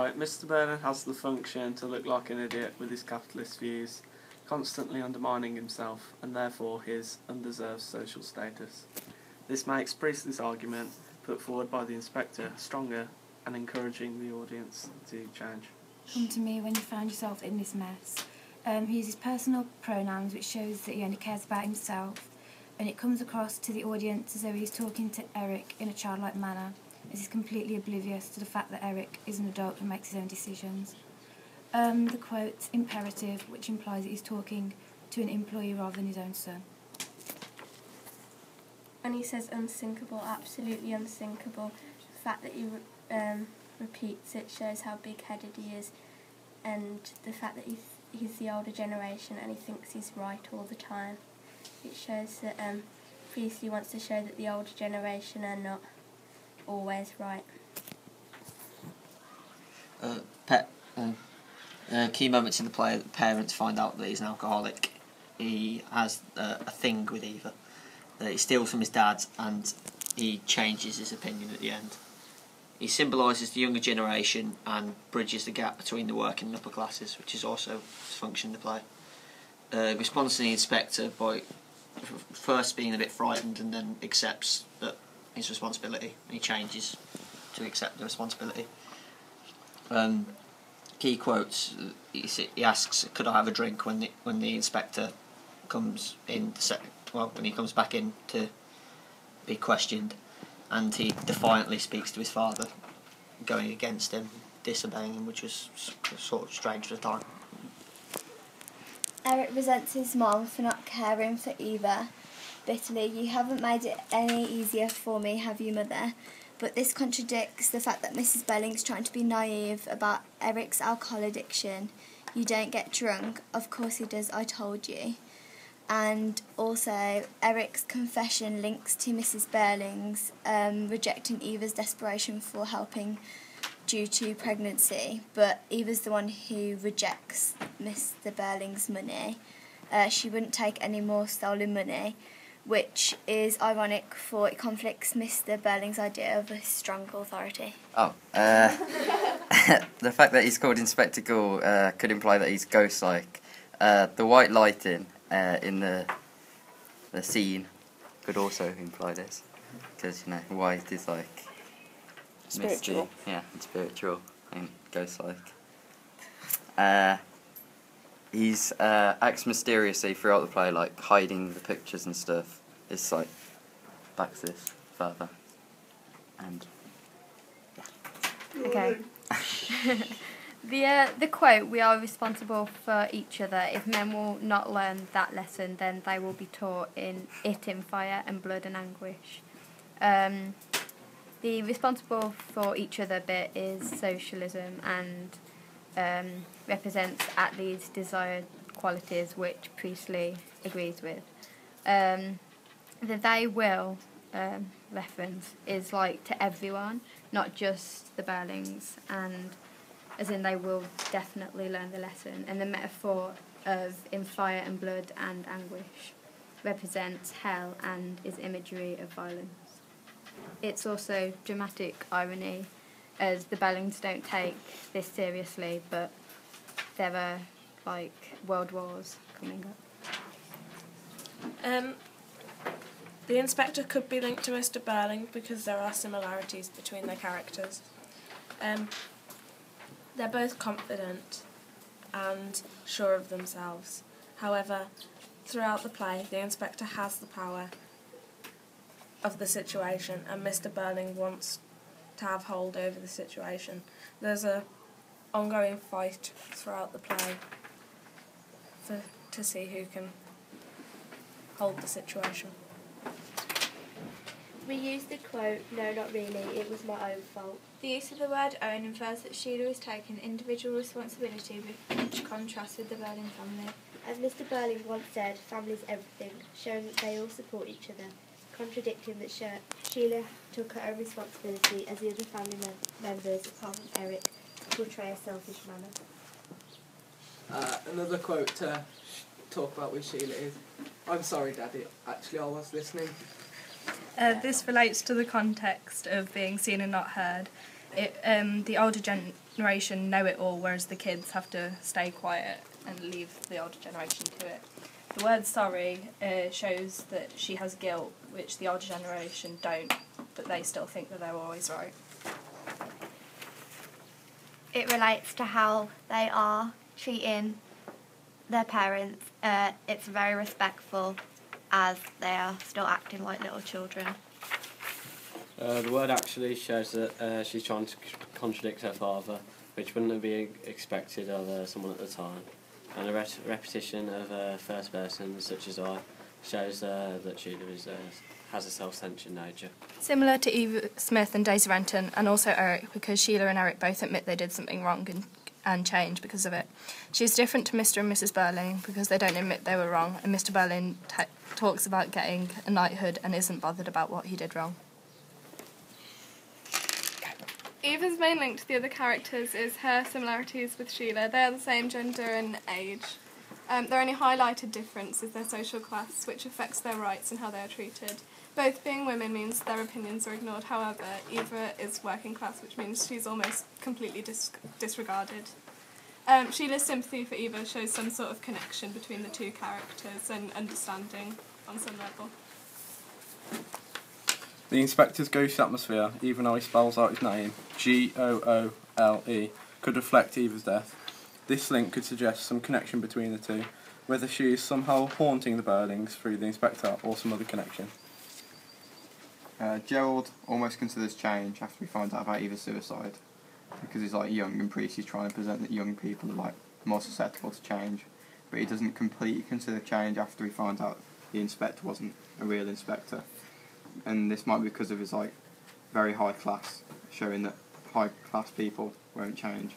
Right, Mr. Birling has the function to look like an idiot with his capitalist views, constantly undermining himself and therefore his undeserved social status. This makes Priestley's argument, put forward by the inspector, stronger and encouraging the audience to change. Come to me when you found yourself in this mess. He uses personal pronouns, which shows that he only cares about himself, and it comes across to the audience as though he's talking to Eric in a childlike manner, as he's completely oblivious to the fact that Eric is an adult and makes his own decisions. The quote's imperative, which implies that he's talking to an employee rather than his own son. And he says unsinkable, absolutely unsinkable. The fact that he repeats it shows how big-headed he is, and the fact that he's the older generation and he thinks he's right all the time. It shows that Priestley wants to show that the older generation are not always right. Key moments in the play: the parents find out that he's an alcoholic. He has a thing with Eva. He steals from his dad, and he changes his opinion at the end. He symbolises the younger generation and bridges the gap between the working and upper classes, which is also his function in the play. Responds to the inspector by first being a bit frightened and then accepts that his responsibility, and he changes to accept the responsibility. Key quotes: he asks, "Could I have a drink?" when the inspector comes in when he comes back in to be questioned, and he defiantly speaks to his father, going against him, disobeying him, which was sort of strange at the time. Eric resents his mom for not caring for Eva. Bitterly, "You haven't made it any easier for me, have you, mother?" But this contradicts the fact that Mrs. Birling's trying to be naive about Eric's alcohol addiction. "You don't get drunk." "Of course he does, I told you." And also, Eric's confession links to Mrs. Birling's rejecting Eva's desperation for helping due to pregnancy, but Eva's the one who rejects Mr. Birling's money. She wouldn't take any more stolen money, which is ironic, for it conflicts Mr. Birling's idea of a strong authority. The fact that he's called Inspector Goole could imply that he's ghost-like. The white lighting in the scene could also imply this, because, you know, white is like Spiritual. misty, yeah, and spiritual, and ghost-like. He's acts mysteriously throughout the play, like hiding the pictures and stuff. It's like backs this further, and yeah. Okay. The quote: "We are responsible for each other. If men will not learn that lesson, then they will be taught in fire and blood and anguish." The responsible for each other bit is socialism and represents Attlee's desired qualities, which Priestley agrees with. The "they will" reference is like to everyone, not just the Birlings, and as in they will definitely learn the lesson. And the metaphor of "in fire and blood and anguish" represents hell and is imagery of violence. It's also dramatic irony, as the Birlings don't take this seriously, but there are like world wars coming up. The inspector could be linked to Mr. Birling because there are similarities between their characters. They're both confident and sure of themselves. However, throughout the play, the inspector has the power of the situation, and Mr. Birling wants to have hold over the situation. There's a ongoing fight throughout the play to see who can hold the situation. We used the quote, "No, not really, it was my own fault." The use of the word own infers that Sheila is taking individual responsibility, which contrasts with the Birling family. As Mr. Birling once said, "Family's everything," showing that they all support each other, contradicting that Sheila took her own responsibility as the other family members, apart from Eric, portray a selfish manner. Another quote to talk about with Sheila is, "I'm sorry, Daddy, actually I was listening." This relates to the context of being seen and not heard. the older generation know it all, whereas the kids have to stay quiet and leave the older generation to it. The word sorry shows that she has guilt, which the older generation don't, but they still think that they're always right. It relates to how they are treating their parents. It's very respectful as they are still acting like little children. The word actually shows that she's trying to contradict her father, which wouldn't be expected of someone at the time. And a repetition of first person, such as I, shows that Sheila has a self-centred nature. Similar to Eva Smith and Daisy Renton, and also Eric, because Sheila and Eric both admit they did something wrong and change because of it. She's different to Mr. and Mrs. Birling because they don't admit they were wrong, and Mr. Birling talks about getting a knighthood and isn't bothered about what he did wrong. Eva's main link to the other characters is her similarities with Sheila. They are the same gender and age. Their only highlighted difference is their social class, which affects their rights and how they are treated. Both being women means their opinions are ignored. However, Eva is working class, which means she's almost completely disregarded. Sheila's sympathy for Eva shows some sort of connection between the two characters and understanding on some level. The Inspector's ghost atmosphere, even though he spells out his name, Goole, could reflect Eva's death. This link could suggest some connection between the two, whether she is somehow haunting the Birlings through the Inspector or some other connection. Gerald almost considers change after he finds out about Eva's suicide, because he's like young and he's trying to present that young people are like more susceptible to change, but he doesn't completely consider change after he finds out the Inspector wasn't a real Inspector. And this might be because of his like very high class, showing that high class people won't change.